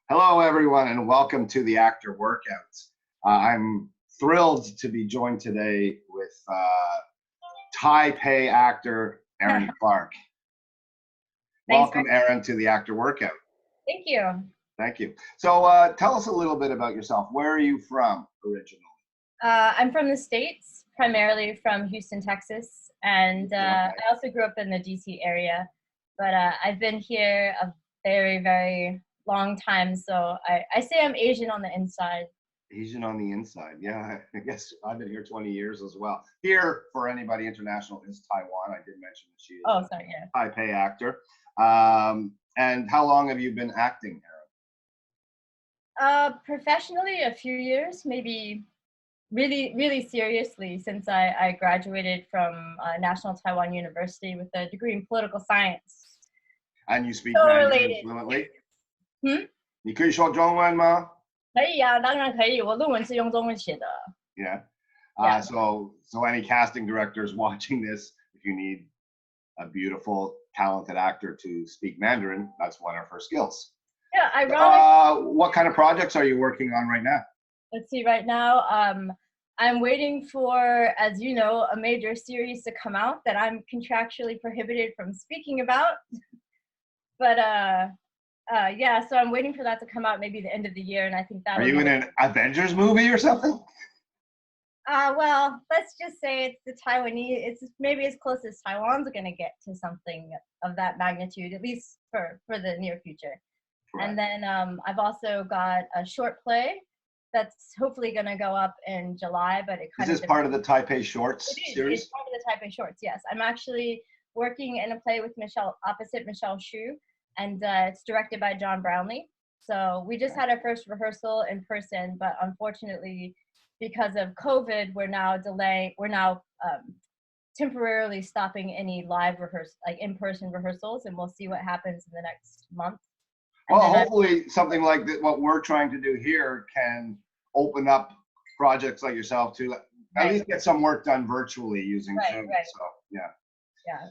Hello, everyone, and welcome to the Actor Workouts. I'm thrilled to be joined today with Taipei actor Erin Clark. Thanks Welcome, Erin, to the Actor Workout. Thank you. Thank you. So tell us a little bit about yourself. Where are you from originally? I'm from the States, primarily from Houston, Texas, and Okay. I also grew up in the DC area, but I've been here a very, very long time, so I say I'm Asian on the inside. Asian on the inside. Yeah, I guess I've been here 20 years as well. Here, for anybody international, is Taiwan. I did mention that she is Oh, sorry, yeah. a Taipei actor. And how long have you been acting, Erin? Professionally, a few years, maybe really, really seriously, since I graduated from National Taiwan University with a degree in political science. And you speak So Mandarin related. fluently? 嗯，你可以说中文吗？可以啊，当然可以，我论文是用中文写的。Yeah. Yeah. So any casting directors watching this, if you need a beautiful, talented actor to speak Mandarin, that's one of her skills. Yeah, ironic. What kind of projects are you working on right now? Let's see, right now, I'm waiting for, as you know, a major series to come out that I'm contractually prohibited from speaking about. But yeah, so I'm waiting for that to come out maybe the end of the year, and I think that. Are you in an Avengers movie or something? Well, let's just say it's the Taiwanese. It's maybe as close as Taiwan's going to get to something of that magnitude, at least for the near future. Right. And then I've also got a short play that's hopefully going to go up in July, but it kind of. Is this part of the Taipei Shorts series? It's part of the Taipei Shorts, yes. I'm actually working in a play with opposite Michelle Xu, and it's directed by John Brownlee. So we just had our first rehearsal in person, but unfortunately, because of COVID, we're now temporarily stopping any live in-person rehearsals, and we'll see what happens in the next month. Well, hopefully something like that, what we're trying to do here can open up projects like yourself to at least get some work done virtually using Zoom. Right. So yeah. Yeah.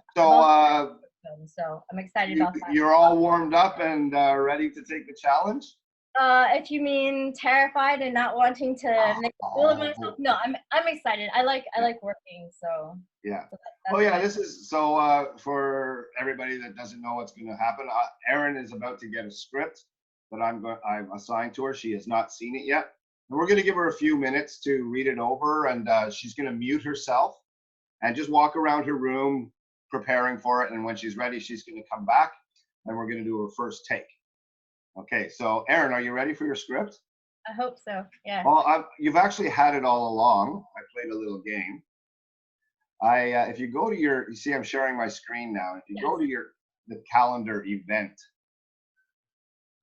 So I'm excited about that. You're all warmed up and ready to take the challenge? If you mean terrified and not wanting to make a fool of myself, no, I'm excited. I like working, so. Yeah. So yeah, this is for everybody that doesn't know what's going to happen. Erin is about to get a script that I've assigned to her. She has not seen it yet, and we're going to give her a few minutes to read it over, and she's going to mute herself and just walk around her room preparing for it. And when she's ready, she's going to come back, and we're going to do her first take. Okay, so Erin, are you ready for your script? I hope so, yeah. Well, you've actually had it all along. I played a little game. If you go to you see I'm sharing my screen now. If you go to the calendar event,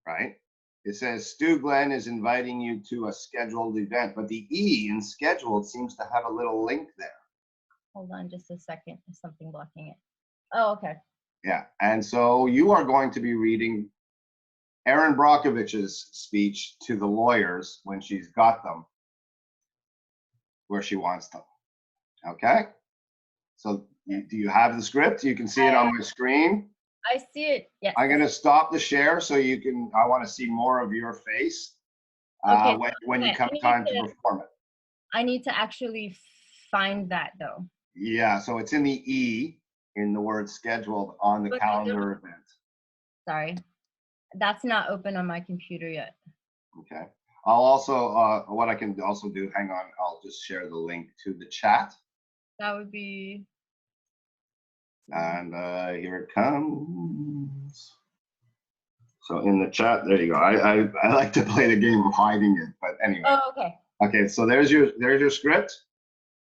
right? It says Stu Glenn is inviting you to a scheduled event, but the E in scheduled seems to have a little link there. Hold on just a second, there's something blocking it. Oh, okay. Yeah, and so you are going to be reading Erin Brockovich's speech to the lawyers when she's got them where she wants them. Okay? So do you have the script? You can see it on my screen. I see it, yes. I'm going to stop the share so you can, I want to see more of your face when you come time to perform it. I need to actually find that though. Yeah, so it's in the E in the word scheduled on the calendar event. Sorry. That's not open on my computer yet. Okay. I'll also, what I can also do, hang on, I'll just share the link to the chat. That would be. And here it comes. So in the chat, there you go. I like to play the game of hiding it, but anyway. Oh, okay. Okay, so there's your script.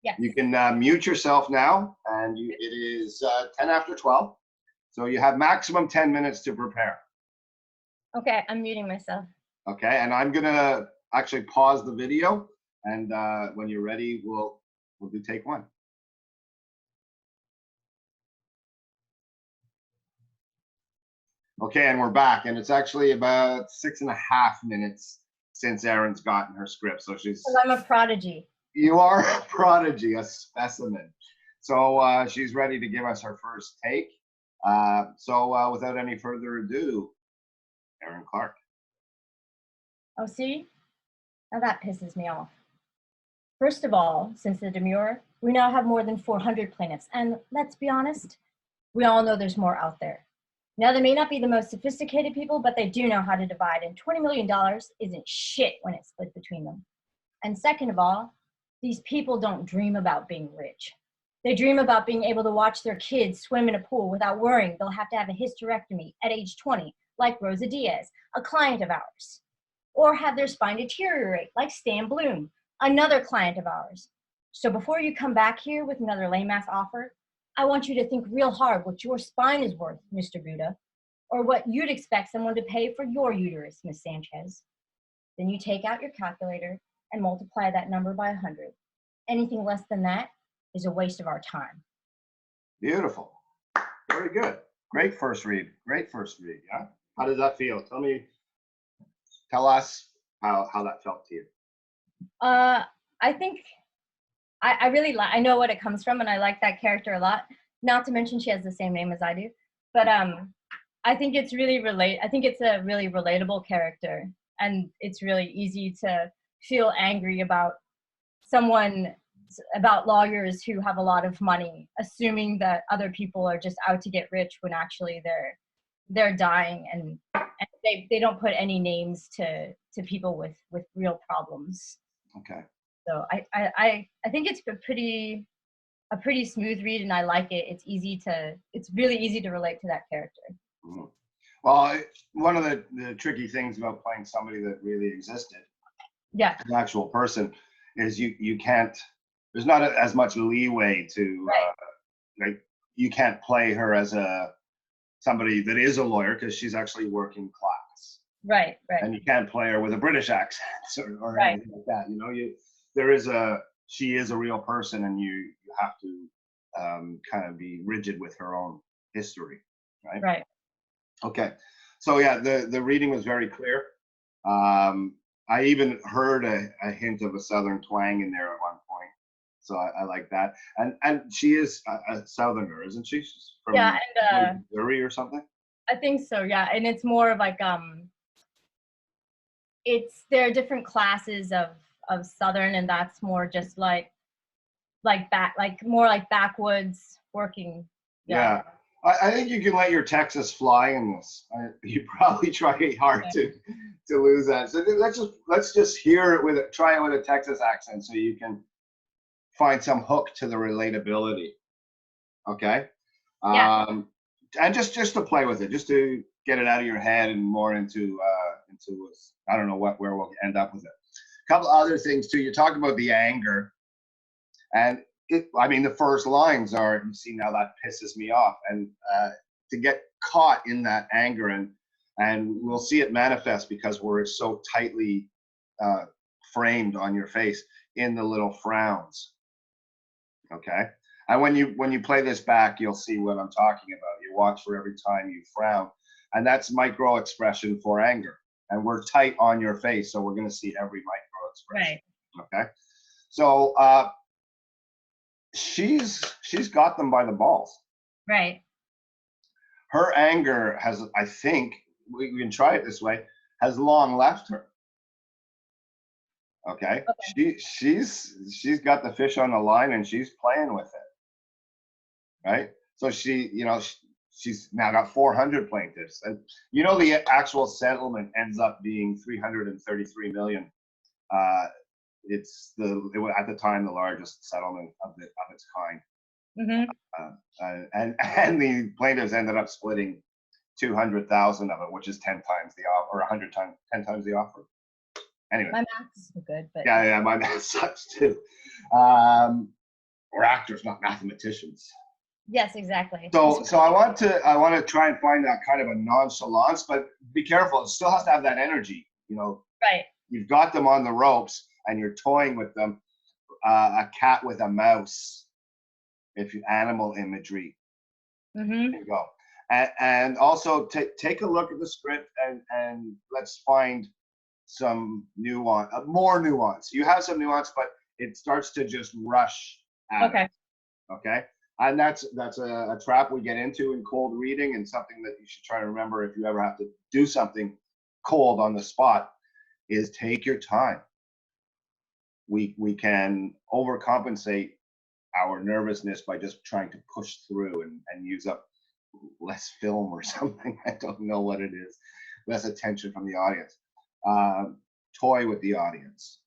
Yes. You can mute yourself now, and it is 10 after 12. So you have maximum 10 minutes to prepare. Okay, I'm muting myself. Okay, and I'm gonna actually pause the video, and when you're ready, we'll do take one. Okay, and we're back, and it's actually about 6.5 minutes since Erin's gotten her script, so she's. Because I'm a prodigy. You are a prodigy, a specimen. So she's ready to give us her first take. So without any further ado, Erin Clark. Oh, see? Now that pisses me off. First of all, since the demurrer, we now have more than 400 plaintiffs, and let's be honest, we all know there's more out there. Now, they may not be the most sophisticated people, but they do know how to divide, and $20 million isn't shit when it's split between them. And second of all, these people don't dream about being rich. They dream about being able to watch their kids swim in a pool without worrying they'll have to have a hysterectomy at age 20, like Rosa Diaz, a client of ours. Or have their spine deteriorate, like Stan Bloom, another client of ours. So before you come back here with another lame-ass offer, I want you to think real hard what your spine is worth, Mr. Buddha, or what you'd expect someone to pay for your uterus, Miss Sanchez. Then you take out your calculator and multiply that number by 100. Anything less than that is a waste of our time. Beautiful. Very good. Great first read. Great first read. Yeah. How does that feel? Tell us how that felt to you. I think I really like, I know what it comes from, and I like that character a lot. Not to mention she has the same name as I do, but I think it's really I think it's a really relatable character, and it's really easy to feel angry about about lawyers who have a lot of money, assuming that other people are just out to get rich when actually they're dying, and they don't put any names to people with real problems. Okay. So I think it's a pretty smooth read, and I like it. It's really easy to relate to that character. Mm-hmm. Well, one of the tricky things about playing somebody that really existed, Yeah. an actual person, is you can't. There's not as much leeway to like you can't play her as somebody that is a lawyer because she's actually working class. Right. And you can't play her with a British accent or right. anything like that. You know, she is a real person, and you have to kind of be rigid with her own history, right? Right. Okay. So yeah, the reading was very clear. I even heard a hint of a Southern twang in there at one point, so I like that. And she is a Southerner, isn't she? She's from Missouri or something. I think so. Yeah, and it's more of like there are different classes of Southern, and that's more just like more like backwoods working. Yeah. I think you can let your Texas fly in this. You probably try hard to lose that. So let's just hear it try it with a Texas accent, so you can find some hook to the relatability. Okay. Yeah. And just to play with it, just to get it out of your head and more into I don't know where we'll end up with it. A couple other things too. You talk about the anger, and the first lines are, you see, now that pisses me off, and to get caught in that anger, and we'll see it manifest because we're so tightly framed on your face in the little frowns. Okay. And when you play this back, you'll see what I'm talking about. You watch for every time you frown, and that's micro expression for anger. And we're tight on your face, so we're going to see every micro expression. Right. Okay. So she's got them by the balls. Right. Her anger has, I think, we can try it this way, has long left her. Okay. She's got the fish on the line, and she's playing with it. Right. So she's now got 400 plaintiffs, and the actual settlement ends up being 333 million. It's at the time the largest settlement of its kind. Mm-hmm. And the plaintiffs ended up splitting 200,000 of it, which is 10 times the offer, or 100 times, 10 times the offer. Anyway, my math is so good, but yeah, my math sucks too. We're actors, not mathematicians. Yes, exactly. So I want to try and find that kind of a nonchalance, but be careful. It still has to have that energy. Right. You've got them on the ropes, and you're toying with them. A cat with a mouse. If you animal imagery. Mm-hmm. There you go. And also take a look at the script, and let's find some nuance, more nuance. You have some nuance, but it starts to just rush at it. Okay. And that's a trap we get into in cold reading, and something that you should try to remember if you ever have to do something cold on the spot, is take your time. We can overcompensate our nervousness by just trying to push through and use up less film or something. I don't know what it is. Less attention from the audience. Toy with the audience.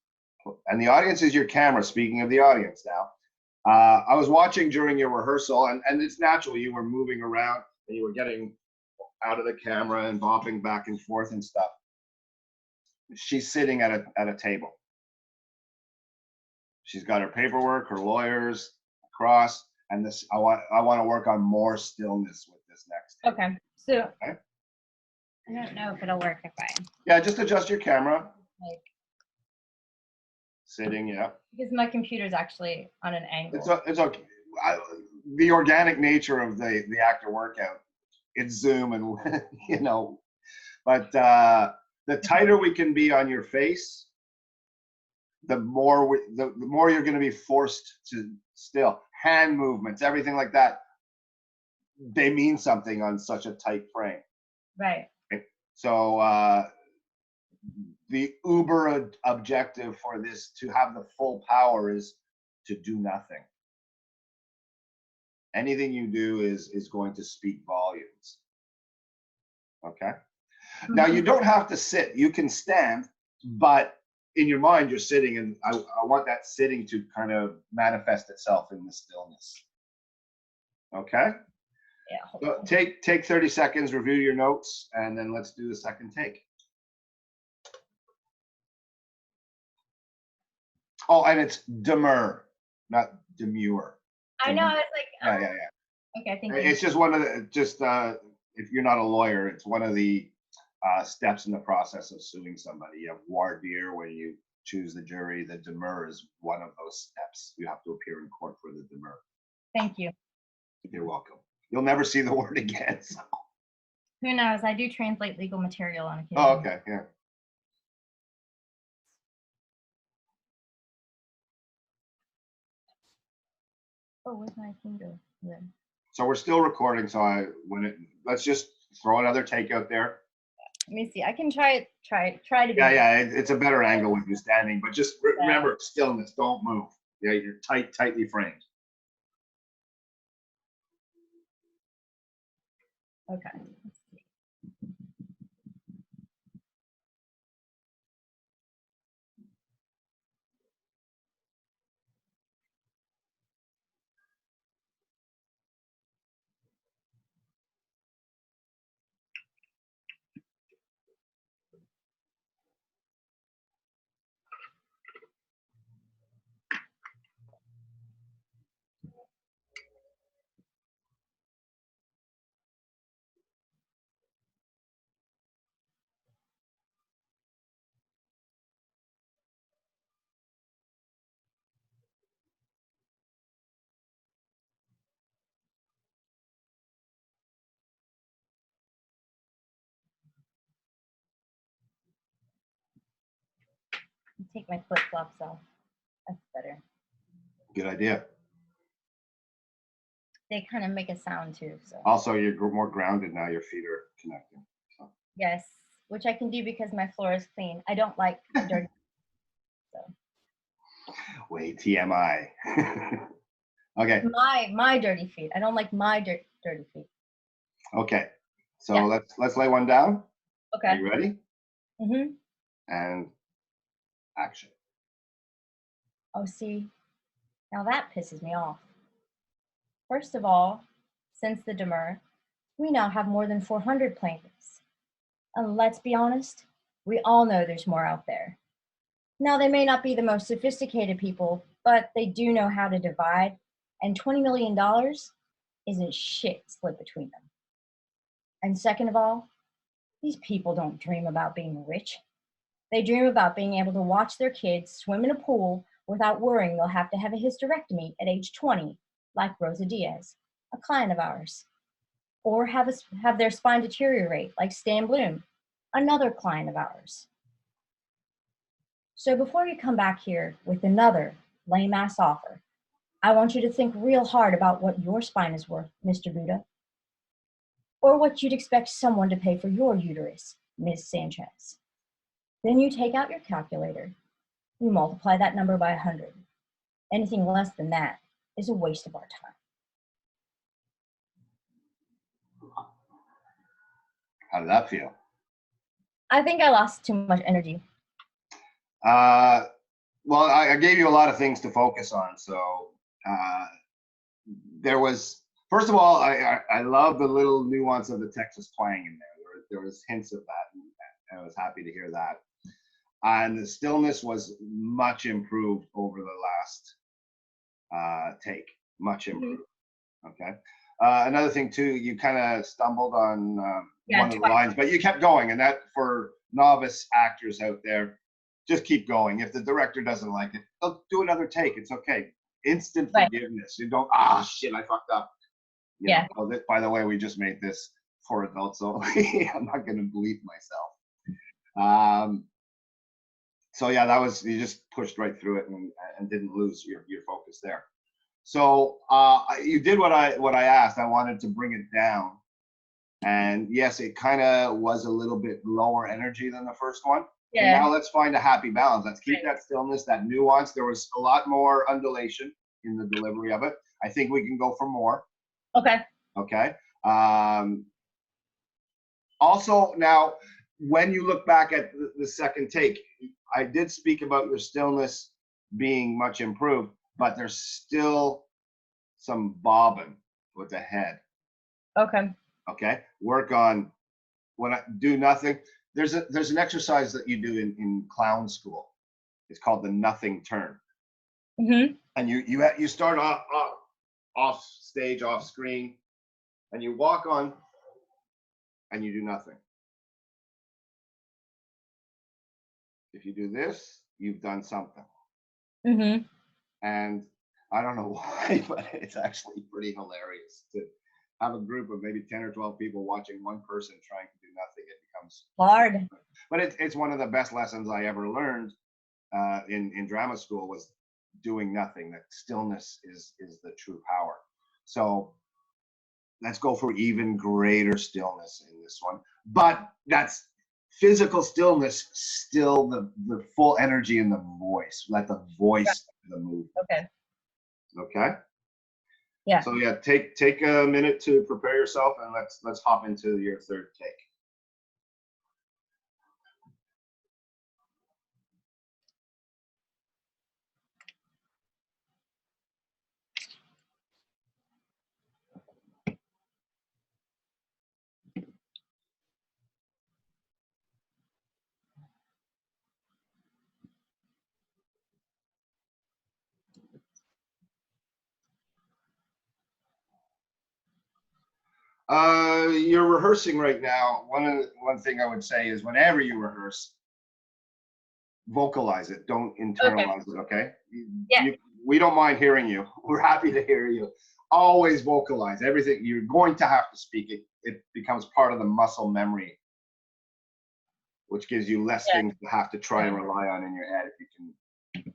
And the audience is your camera, speaking of the audience now. I was watching during your rehearsal, and it's natural. You were moving around and you were getting out of the camera and bopping back and forth and stuff. She's sitting at a table. She's got her paperwork, her lawyers across, and this. I want to work on more stillness with this next. Okay. So okay. I don't know if it'll work if I. Yeah, just adjust your camera. Like. Sitting, yeah. Because my computer's actually on an angle. It's okay. The organic nature of the actor workout, it's Zoom and you know, but the tighter we can be on your face, the more you're going to be forced to still. Hand movements, everything like that, they mean something on such a tight frame. Right. So the uber objective for this to have the full power is to do nothing. Anything you do is going to speak volumes. Okay. Mm-hmm. Now you don't have to sit. You can stand, but in your mind you're sitting, and I want that sitting to kind of manifest itself in the stillness. Okay. Yeah. So take 30 seconds, review your notes, and then let's do the second take. Oh, and it's demure, not demure. I know. It's like. Yeah. Okay, thank you. It's just one of the if you're not a lawyer, it's one of the steps in the process of suing somebody. You have voir dire when you choose the jury. The demur is one of those steps. You have to appear in court for the demur. Thank you. You're welcome. You'll never see the word again. So. Who knows? I do translate legal material on occasion. Oh, okay, yeah. Oh, where's my finger? Yeah. So we're still recording. So let's just throw another take out there. Let me see. I can try to be. Yeah. It's a better angle when you're standing, but just remember stillness. Don't move. Yeah, you're tightly framed. Okay. Take my flip flops off. That's better. Good idea. They kind of make a sound too. So. Also, you're more grounded now. Your feet are connecting. So. Yes, which I can do because my floor is clean. I don't like dirty. So. Wait, TMI. Okay. My dirty feet. I don't like my dirty feet. Okay. So let's lay one down. Okay. Are you ready? Mm-hmm. And action. Oh, see, now that pisses me off. First of all, since the demur, we now have more than 400 plaintiffs. And let's be honest, we all know there's more out there. Now, they may not be the most sophisticated people, but they do know how to divide, and $20 million isn't shit split between them. And second of all, these people don't dream about being rich. They dream about being able to watch their kids swim in a pool without worrying they'll have to have a hysterectomy at age 20, like Rosa Diaz, a client of ours. Or have their spine deteriorate, like Stan Bloom, another client of ours. So before you come back here with another lame-ass offer, I want you to think real hard about what your spine is worth, Mr. Buddha. Or what you'd expect someone to pay for your uterus, Ms. Sanchez. Then you take out your calculator. You multiply that number by 100. Anything less than that is a waste of our time. How did that feel? I think I lost too much energy. Well, I gave you a lot of things to focus on. So there was, first of all, I love the little nuance of the Texas twang in there. There was hints of that, and I was happy to hear that. And the stillness was much improved over the last take, much improved. Okay. Another thing too, you kind of stumbled on one of the lines, but you kept going, and that for novice actors out there, just keep going. If the director doesn't like it, they'll do another take. It's okay. Instant forgiveness. You don't, shit, I fucked up. You know, oh, by the way, we just made this for adults only. I'm not going to believe myself. So yeah, that was, you just pushed right through it and didn't lose your focus there. So you did what I asked. I wanted to bring it down. And yes, it kind of was a little bit lower energy than the first one. Yeah. And now let's find a happy balance. Let's keep that stillness, that nuance. There was a lot more undulation in the delivery of it. I think we can go for more. Okay. Okay. Also, now, when you look back at the second take, I did speak about your stillness being much improved, but there's still some bobbing with the head. Okay. Okay. Work on when I do nothing. There's an exercise that you do in clown school. It's called the nothing turn. Mm-hmm. And you start off stage, off screen, and you walk on, and you do nothing. If you do this, you've done something. Mm-hmm. And I don't know why, but it's actually pretty hilarious to have a group of maybe 10 or 12 people watching one person trying to do nothing. It becomes hard. But it's one of the best lessons I ever learned in drama school was doing nothing. That stillness is the true power. So let's go for even greater stillness in this one. But that's physical stillness, still the full energy in the voice. Let the voice do the move. Okay. Okay. Yeah. So yeah, take a minute to prepare yourself, and let's hop into your third take. You're rehearsing right now. One thing I would say is whenever you rehearse, vocalize it. Don't internalize it. Okay. Yeah. We don't mind hearing you. We're happy to hear you. Always vocalize everything. You're going to have to speak it. It becomes part of the muscle memory, which gives you less things to have to try and rely on in your head if you can.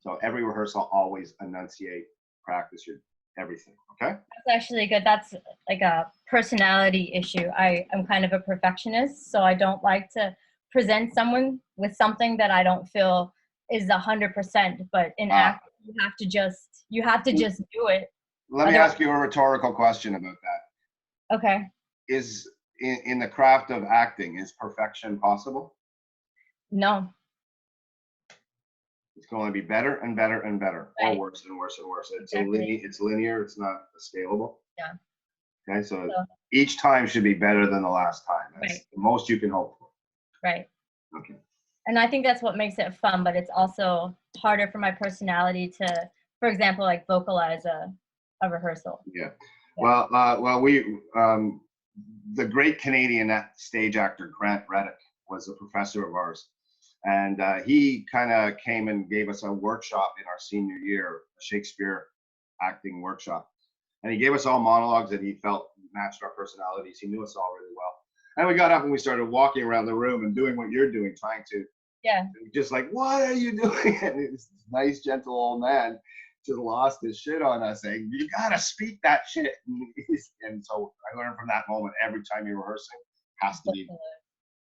So every rehearsal, always enunciate, practice your everything. Okay. That's actually good. That's like a personality issue. I'm kind of a perfectionist, so I don't like to present someone with something that I don't feel is 100%. But in acting, you have to just do it. Let me ask you a rhetorical question about that. Okay. Is in the craft of acting, is perfection possible? No. It's going to be better and better and better, or worse and worse and worse. It's linear. It's not scalable. Yeah. Okay, so each time should be better than the last time. That's the most you can hope for. Right. Okay. And I think that's what makes it fun, but it's also harder for my personality to, for example, like vocalize a rehearsal. Yeah. Well, we the great Canadian stage actor Grant Reddick was a professor of ours. And he kind of came and gave us a workshop in our senior year, a Shakespeare acting workshop. And he gave us all monologues that he felt matched our personalities. He knew us all really well. And we got up and we started walking around the room and doing what you're doing, trying to, just like, what are you doing? And this nice, gentle old man just lost his shit on us, saying, you got to speak that shit. And so I learned from that moment, every time you're rehearsing, has to be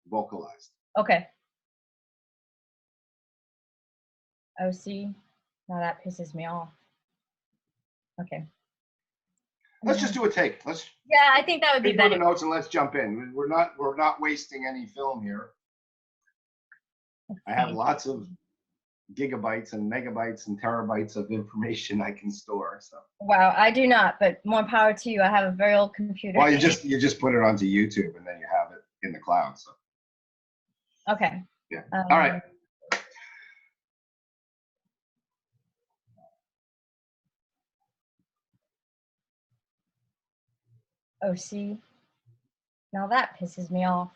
vocalized. Okay. Oh, see, now that pisses me off. Okay. Let's just do a take. Let's Yeah, I think that would be read through the better. notes and let's jump in. We're not wasting any film here. I have lots of gigabytes and megabytes and terabytes of information I can store. So Wow, I do not, but more power to you. I have a very old computer. well, you just put it onto YouTube and then you have it in the cloud. So Okay. yeah. All right. Oh, see, now that pisses me off.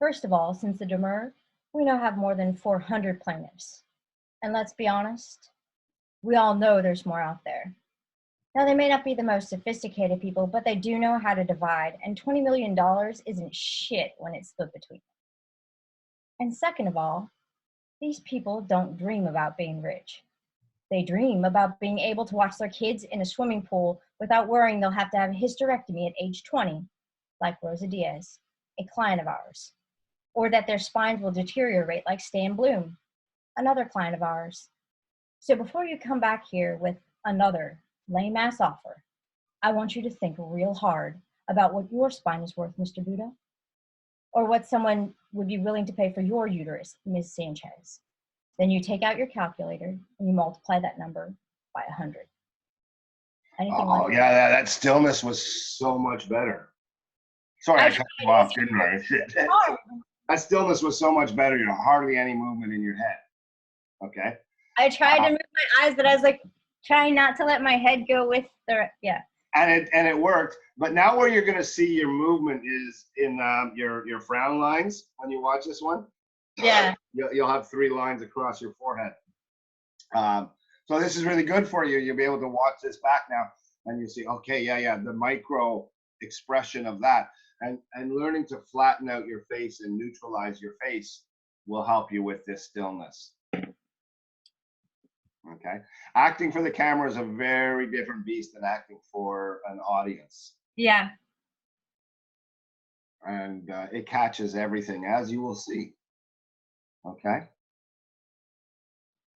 First of all, since the demur, we now have more than 400 plaintiffs. And let's be honest, we all know there's more out there. Now, they may not be the most sophisticated people, but they do know how to divide, and $20 million isn't shit when it's split between them. And second of all, these people don't dream about being rich. They dream about being able to watch their kids in a swimming pool without worrying they'll have to have a hysterectomy at age 20, like Rosa Diaz, a client of ours, or that their spines will deteriorate like Stan Bloom, another client of ours. So before you come back here with another lame ass offer, I want you to think real hard about what your spine is worth, Mr. Buddha, or what someone would be willing to pay for your uterus, Ms. Sanchez. Then you take out your calculator and you multiply that number by 100. Anything Oh like yeah, that stillness was so much better. Sorry, I cut you off, didn't I? That stillness was so much better. You know, hardly any movement in your head. Okay. I tried to move my eyes, but I was like trying not to let my head go with the And it worked. But now where you're gonna see your movement is in your frown lines when you watch this one. Yeah. You'll have 3 lines across your forehead. So this is really good for you. You'll be able to watch this back now, and you see, okay, yeah, the micro expression of that, and learning to flatten out your face and neutralize your face will help you with this stillness. Okay, acting for the camera is a very different beast than acting for an audience. Yeah. And it catches everything, as you will see. Okay.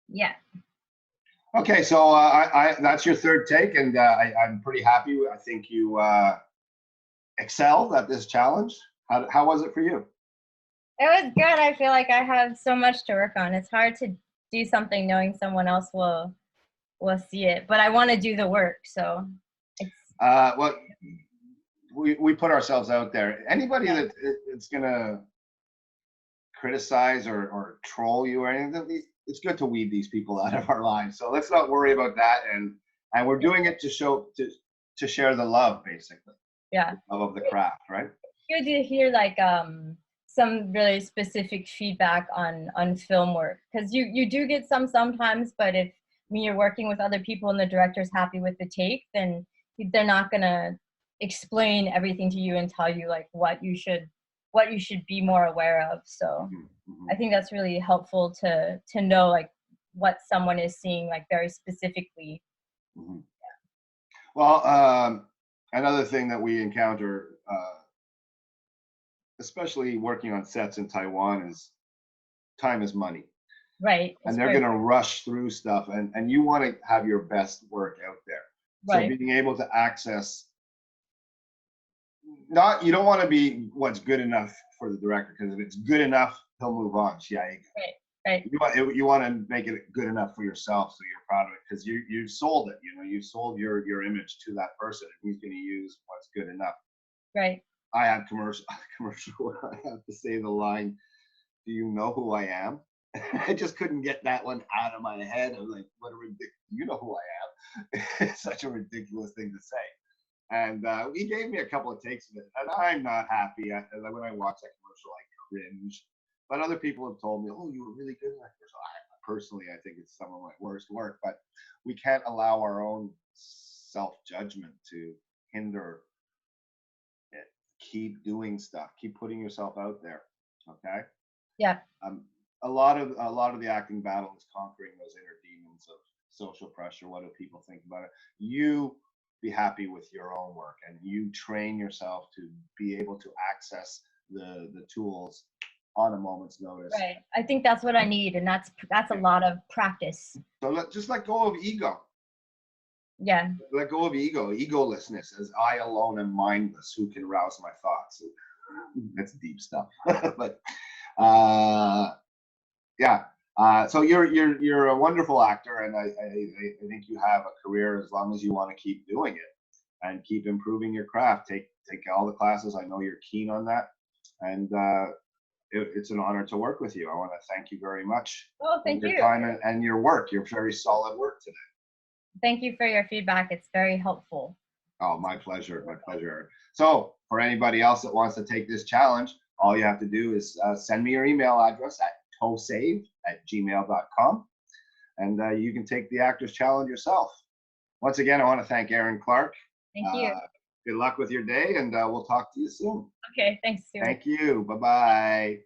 Yeah. Okay, so that's your third take, and I'm pretty happy. I think you excelled at this challenge. How was it for you? It was good. I feel like I have so much to work on. It's hard to do something knowing someone else will see it, but I want to do the work. So it's Well, we put ourselves out there. Anybody that it's gonna criticize or troll you or anything, it's good to weed these people out of our lives. So let's not worry about that. And we're doing it to show to share the love, basically. Yeah. Love of the craft, right? Good to hear like some really specific feedback on film work, because you do get sometimes, but if you're working with other people and the director's happy with the take, then they're not gonna explain everything to you and tell you like what you should be more aware of. So I think that's really helpful to know like what someone is seeing like very specifically. Mm-hmm. Yeah. Well, another thing that we encounter, especially working on sets in Taiwan, is time is money. Right. And they're going to rush through stuff, and you want to have your best work out there. Right. So being able to access, you don't want to be what's good enough for the director, because if it's good enough, he'll move on. Right. Right. You want to make it good enough for yourself, so you're proud of it, because you sold it. You know, you sold your image to that person, and he's going to use what's good enough. Right. I had commercial. I have to say the line, "Do you know who I am?" I just couldn't get that one out of my head. I was like, "What a ridiculous! You know who I am." It's such a ridiculous thing to say. And he gave me a couple of takes of it, and I'm not happy. When I watch that commercial, I cringe. But other people have told me, "Oh, you were really good in that commercial." Personally, I think it's some of my worst work. But we can't allow our own self-judgment to hinder it. Keep doing stuff. Keep putting yourself out there. Okay. Yeah. A lot of the acting battle is conquering those inner demons of social pressure. What do people think about it? You be happy with your own work, and you train yourself to be able to access the tools on a moment's notice. Right. I think that's what I need, and that's a lot of practice. So just let go of ego. Yeah. Let go of egolessness, as I alone am mindless, who can rouse my thoughts. That's deep stuff. But yeah. So you're a wonderful actor, and I think you have a career as long as you want to keep doing it and keep improving your craft. Take all the classes. I know you're keen on that, and it's an honor to work with you. I want to thank you very much. Oh, thank for you. your time and your work. Your very solid work today. Thank you for your feedback. It's very helpful. Oh, my pleasure. My pleasure. So for anybody else that wants to take this challenge, all you have to do is send me your email address at towsave@gmail.com, and you can take the Actors Challenge yourself. Once again, I want to thank Erin Clark. Thank you. Good luck with your day, and we'll talk to you soon. Okay, thanks, Stuart. Thank you. Bye-bye.